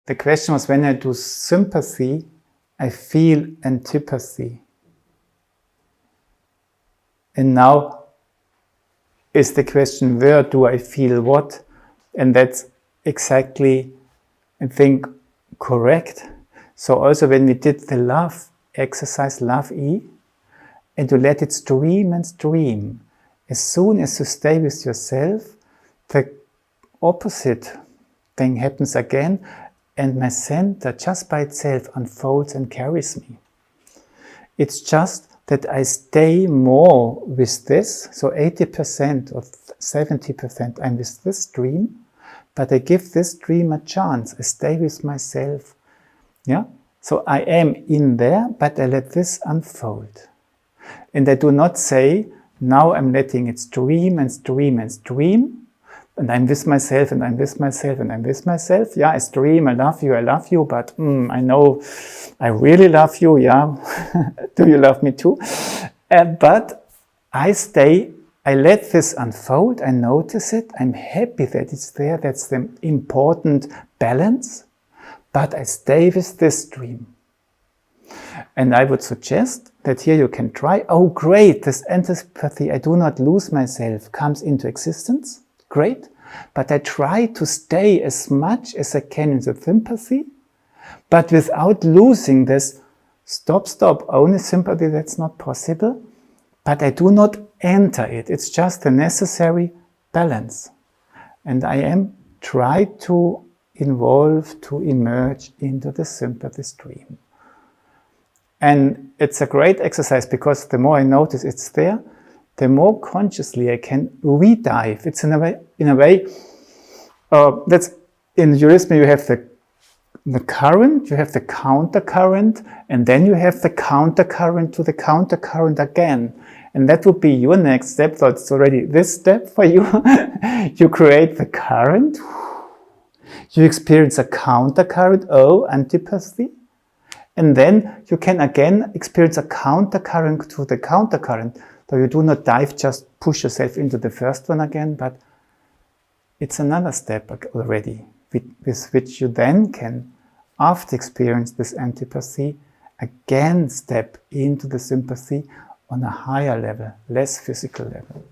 The question was, when I do sympathy, I feel antipathy. And now is the question, where do I feel what? And that's exactly, I think, correct. So also when we did the love exercise, love E, and you let it stream and stream, as soon as you stay with yourself, the opposite thing happens again, and my center just by itself unfolds and carries me. It's just that I stay more with this, so 80% or 70% I'm with this dream, but I give this dream a chance. I stay with myself. Yeah? So I am in there, but I let this unfold. And I do not say, now I'm letting it stream and stream and stream, and I'm with myself, and I'm with myself, and I'm with myself. Yeah, I stream, I love you, but I know I really love you, yeah. Do you love me too? But I stay, I let this unfold, I notice it, I'm happy that it's there, that's the important balance, but I stay with this stream. And I would suggest that here you can try, oh great, this antipathy, I do not lose myself, comes into existence, great, but I try to stay as much as I can in the sympathy, but without losing this, stop, only sympathy, that's not possible, but I do not enter it, it's just a necessary balance. And I am try to involve, to emerge into the sympathy stream. And it's a great exercise because the more I notice it's there, the more consciously I can re-dive. It's in a way, that's in eurythmy you have the current, you have the countercurrent, and then you have the countercurrent to the countercurrent again. And that would be your next step. So it's already this step for you. You create the current. You experience a countercurrent, antipathy. And then you can again experience a countercurrent to the countercurrent. So you do not dive, just push yourself into the first one again, but it's another step already, with which you then can, after experience this antipathy, again step into the sympathy on a higher level, less physical level.